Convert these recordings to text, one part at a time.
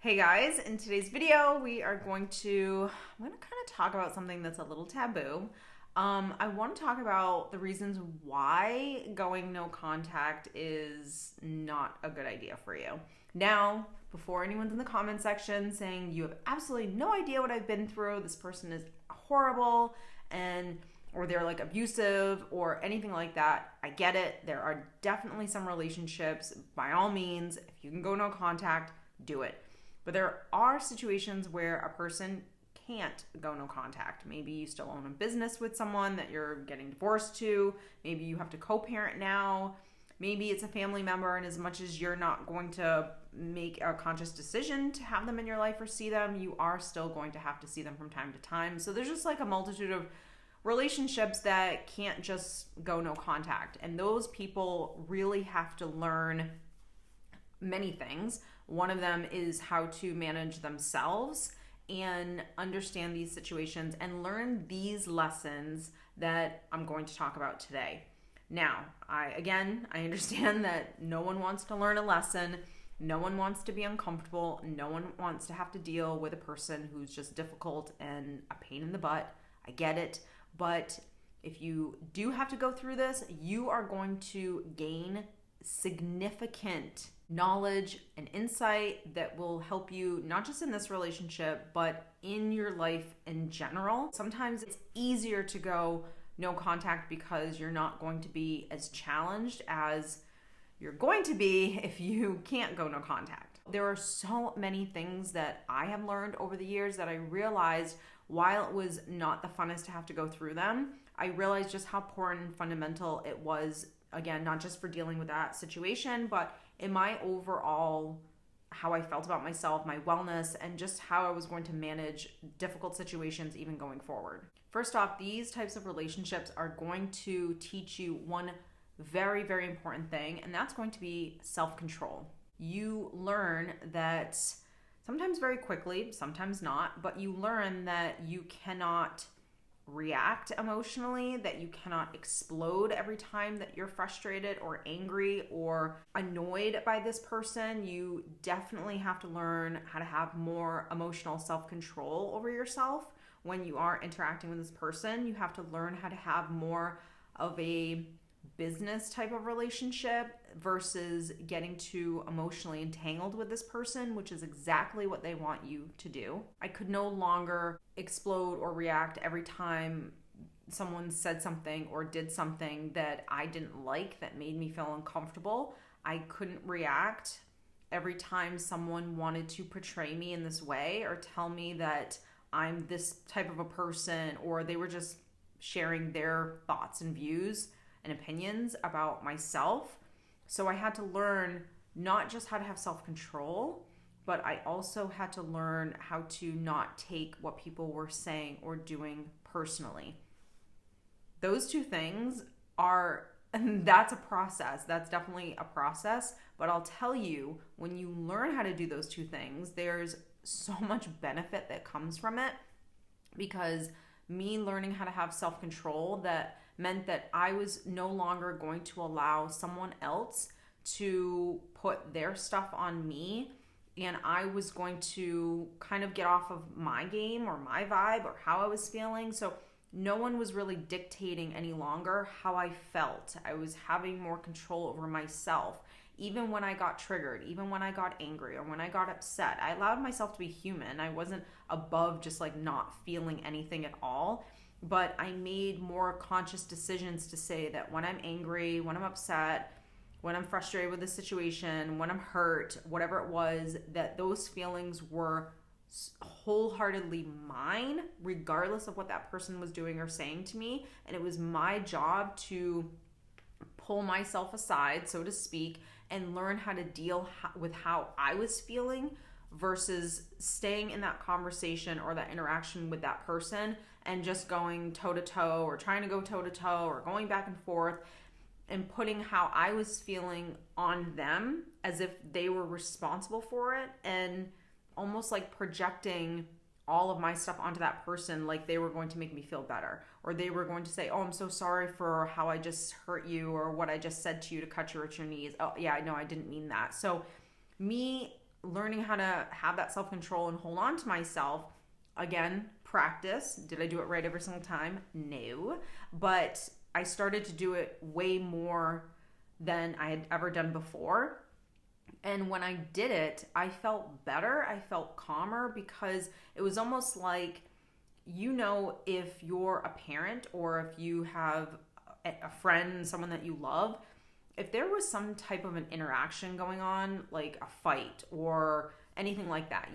Hey guys, in today's video, I'm going to kind of talk about something that's a little taboo. I want to talk about the reasons why going no contact is not a good idea for you. Now, before anyone's in the comment section saying you have absolutely no idea what I've been through, this person is horrible or they're like abusive or anything like that, I get it. There are definitely some relationships, by all means, if you can go no contact, do it. But there are situations where a person can't go no contact. Maybe you still own a business with someone that you're getting divorced to. Maybe you have to co-parent now. Maybe it's a family member, and as much as you're not going to make a conscious decision to have them in your life or see them, you are still going to have to see them from time to time. So there's just like a multitude of relationships that can't just go no contact. And those people really have to learn many things. One of them is how to manage themselves and understand these situations and learn these lessons that I'm going to talk about today. Now, I understand that no one wants to learn a lesson. No one wants to be uncomfortable. No one wants to have to deal with a person who's just difficult and a pain in the butt. I get it. But if you do have to go through this, you are going to gain significant knowledge and insight that will help you not just in this relationship, but in your life in general. Sometimes it's easier to go no contact because you're not going to be as challenged as you're going to be if you can't go no contact. There are so many things that I have learned over the years that I realized while it was not the funnest to have to go through them, I realized just how important and fundamental it was, again, not just for dealing with that situation, but in my overall, how I felt about myself, my wellness, and just how I was going to manage difficult situations even going forward. First off, these types of relationships are going to teach you one very, very important thing, and that's going to be self-control. You learn that sometimes very quickly, sometimes not, but you learn that you cannot react emotionally, that you cannot explode every time that you're frustrated or angry or annoyed by this person. You definitely have to learn how to have more emotional self-control over yourself when you are interacting with this person. You have to learn how to have more of a business type of relationship versus getting too emotionally entangled with this person, which is exactly what they want you to do. I could no longer explode or react every time someone said something or did something that I didn't like that made me feel uncomfortable. I couldn't react every time someone wanted to portray me in this way or tell me that I'm this type of a person, or they were just sharing their thoughts and views and opinions about myself. So I had to learn not just how to have self-control, but I also had to learn how to not take what people were saying or doing personally. Those two things that's a process. That's definitely a process. But I'll tell you, when you learn how to do those two things, there's so much benefit that comes from it, because me learning how to have self-control, that meant that I was no longer going to allow someone else to put their stuff on me, and I was going to kind of get off of my game or my vibe or how I was feeling. So no one was really dictating any longer how I felt. I was having more control over myself. Even when I got triggered, even when I got angry or when I got upset, I allowed myself to be human. I wasn't above just like not feeling anything at all. But I made more conscious decisions to say that when I'm angry, when I'm upset, when I'm frustrated with the situation, when I'm hurt, whatever it was, that those feelings were wholeheartedly mine, regardless of what that person was doing or saying to me. And it was my job to pull myself aside, so to speak, and learn how to deal with how I was feeling versus staying in that conversation or that interaction with that person and just going toe-to-toe or trying to go toe-to-toe or going back and forth and putting how I was feeling on them as if they were responsible for it, and almost like projecting all of my stuff onto that person like they were going to make me feel better, or they were going to say, oh, I'm so sorry for how I just hurt you or what I just said to you to cut you at your knees. Oh yeah, no, I didn't mean that. So me learning how to have that self-control and hold on to myself. Again, practice. Did I do it right every single time? No. But I started to do it way more than I had ever done before. And when I did it, I felt better. I felt calmer because it was almost like, if you're a parent or if you have a friend, someone that you love, if there was some type of an interaction going on, like a fight or anything like that,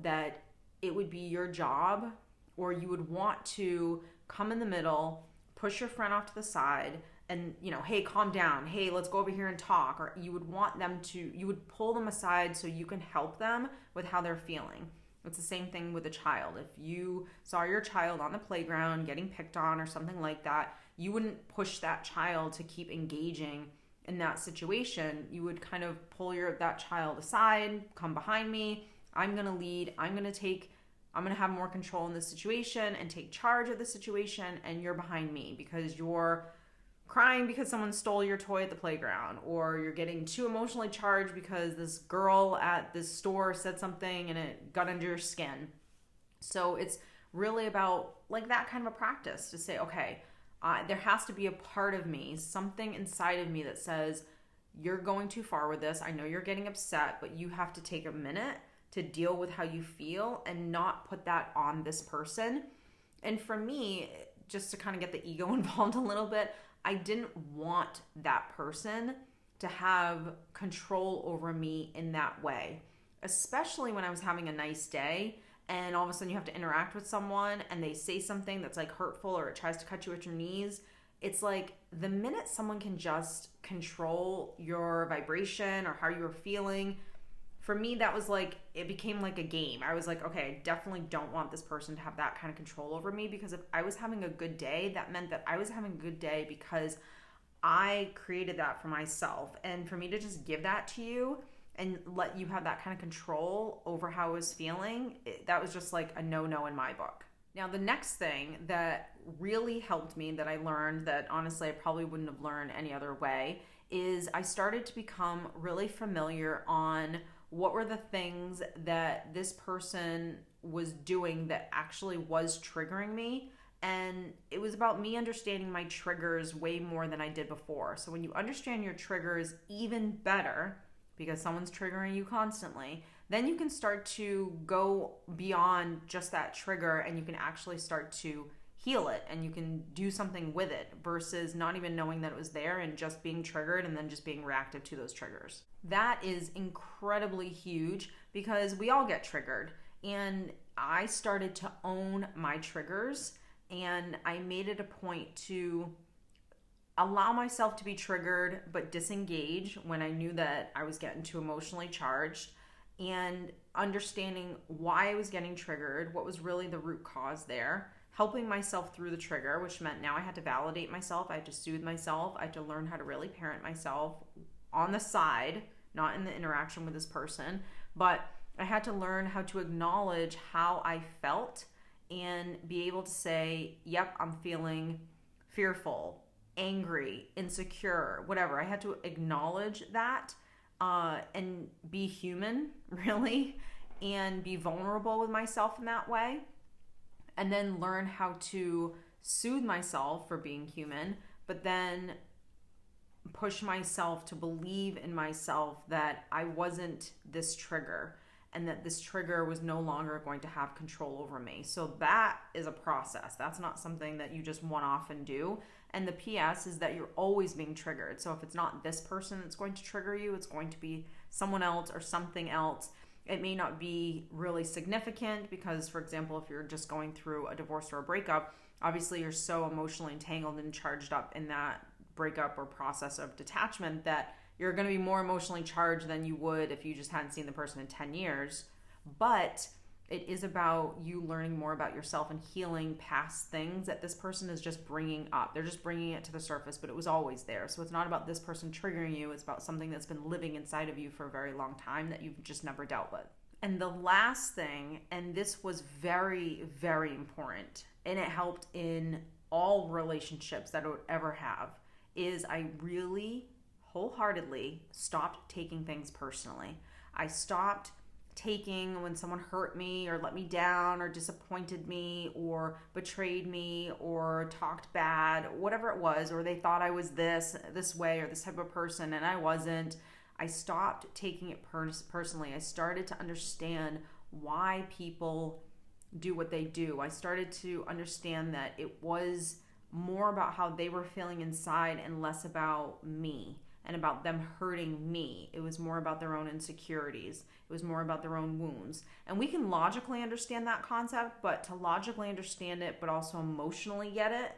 that it would be your job, or you would want to come in the middle, push your friend off to the side, and hey, calm down, hey, let's go over here and talk. Or you would pull them aside so you can help them with how they're feeling. It's the same thing with a child. If you saw your child on the playground getting picked on or something like that, you wouldn't push that child to keep engaging in that situation. You would kind of pull that child aside, come behind me, I'm going to lead, I'm going to have more control in this situation and take charge of the situation, and you're behind me because you're crying because someone stole your toy at the playground, or you're getting too emotionally charged because this girl at this store said something and it got under your skin. So it's really about like that kind of a practice to say, okay, there has to be a part of me, something inside of me that says, you're going too far with this. I know you're getting upset, but you have to take a minute to deal with how you feel and not put that on this person. And for me, just to kind of get the ego involved a little bit, I didn't want that person to have control over me in that way, especially when I was having a nice day and all of a sudden you have to interact with someone and they say something that's like hurtful or it tries to cut you at your knees. It's like the minute someone can just control your vibration or how you're feeling, for me, that was like, it became like a game. I was like, okay, I definitely don't want this person to have that kind of control over me, because if I was having a good day, that meant that I was having a good day because I created that for myself. And for me to just give that to you and let you have that kind of control over how I was feeling, that was just like a no-no in my book. Now, the next thing that really helped me, that I learned that honestly I probably wouldn't have learned any other way, is I started to become really familiar on what were the things that this person was doing that actually was triggering me. And it was about me understanding my triggers way more than I did before. So when you understand your triggers even better, because someone's triggering you constantly, then you can start to go beyond just that trigger and you can actually start to heal it and you can do something with it versus not even knowing that it was there and just being triggered and then just being reactive to those triggers. That is incredibly huge because we all get triggered, and I started to own my triggers, and I made it a point to allow myself to be triggered but disengage when I knew that I was getting too emotionally charged, and understanding why I was getting triggered, what was really the root cause there, helping myself through the trigger, which meant now I had to validate myself, I had to soothe myself, I had to learn how to really parent myself on the side, not in the interaction with this person, but I had to learn how to acknowledge how I felt and be able to say, yep, I'm feeling fearful, angry, insecure, whatever. I had to acknowledge that and be human, really, and be vulnerable with myself in that way. And then learn how to soothe myself for being human, but then push myself to believe in myself that I wasn't this trigger and that this trigger was no longer going to have control over me. So that is a process. That's not something that you just one off and do. And the PS is that you're always being triggered. So if it's not this person that's going to trigger you, it's going to be someone else or something else. It may not be really significant because, for example, if you're just going through a divorce or a breakup, obviously you're so emotionally entangled and charged up in that breakup or process of detachment that you're going to be more emotionally charged than you would if you just hadn't seen the person in 10 years. But it is about you learning more about yourself and healing past things that this person is just bringing up. They're just bringing it to the surface, but it was always there. So it's not about this person triggering you. It's about something that's been living inside of you for a very long time that you've just never dealt with. And the last thing, and this was very, very important, and it helped in all relationships that I would ever have, is I really wholeheartedly stopped taking things personally. I stopped taking when someone hurt me or let me down or disappointed me or betrayed me or talked bad, whatever it was, or they thought I was this way or this type of person and I wasn't. I stopped taking it personally. I started to understand why people do what they do. I started to understand that it was more about how they were feeling inside and less about me and about them hurting me. It was more about their own insecurities. It was more about their own wounds. And we can logically understand that concept, but to logically understand it, but also emotionally get it,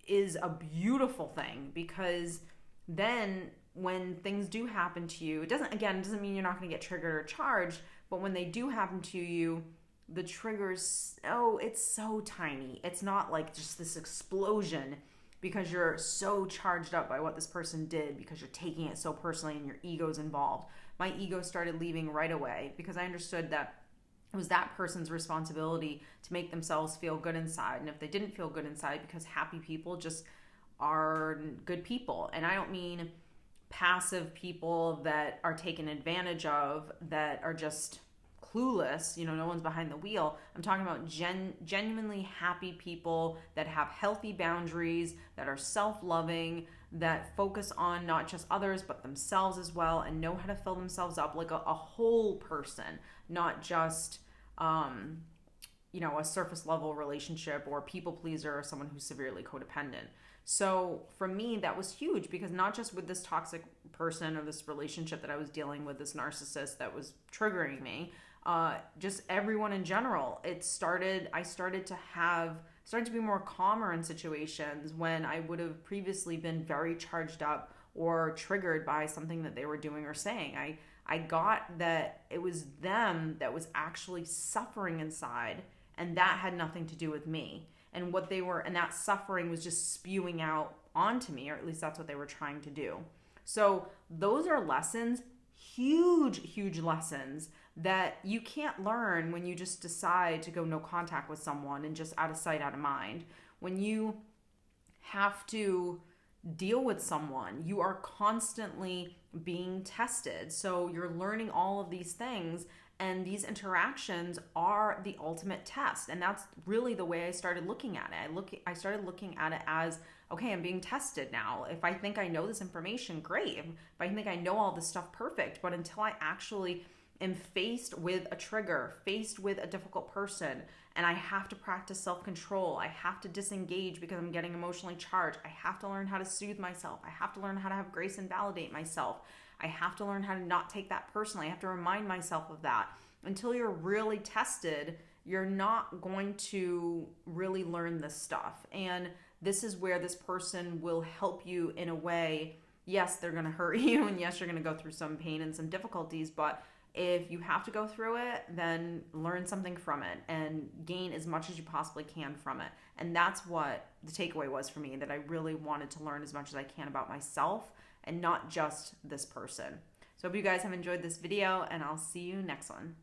is a beautiful thing, because then when things do happen to you, it doesn't mean you're not going to get triggered or charged, but when they do happen to you, the triggers, it's so tiny. It's not like just this explosion because you're so charged up by what this person did, because you're taking it so personally and your ego's involved. My ego started leaving right away because I understood that it was that person's responsibility to make themselves feel good inside. And if they didn't feel good inside, because happy people just are good people. And I don't mean passive people that are taken advantage of, that are just clueless, no one's behind the wheel. I'm talking about genuinely happy people that have healthy boundaries, that are self-loving, that focus on not just others but themselves as well, and know how to fill themselves up like a whole person, not just a surface level relationship or people pleaser or someone who's severely codependent. So for me, that was huge, because not just with this toxic person or this relationship that I was dealing with, this narcissist that was triggering me, just everyone in general. I started to be more calmer in situations when I would have previously been very charged up or triggered by something that they were doing or saying. I got that it was them that was actually suffering inside, and that had nothing to do with me. And that suffering was just spewing out onto me, or at least that's what they were trying to do. So those are lessons, huge lessons, that you can't learn when you just decide to go no contact with someone and just out of sight, out of mind. When you have to deal with someone, you are constantly being tested. So you're learning all of these things, and these interactions are the ultimate test. And that's really the way I started looking at it. I started looking at it as, okay, I'm being tested now. If I think I know this information, great. If I think I know all this stuff, perfect. But until I actually am faced with a trigger, faced with a difficult person, and I have to practice self-control, I have to disengage because I'm getting emotionally charged, I have to learn how to soothe myself, I have to learn how to have grace and validate myself, I have to learn how to not take that personally, I have to remind myself of that. Until you're really tested, you're not going to really learn this stuff. And this is where this person will help you in a way. Yes, they're going to hurt you, and yes, you're going to go through some pain and some difficulties, but if you have to go through it, then learn something from it and gain as much as you possibly can from it. And that's what the takeaway was for me, that I really wanted to learn as much as I can about myself and not just this person. So I hope you guys have enjoyed this video, and I'll see you next one.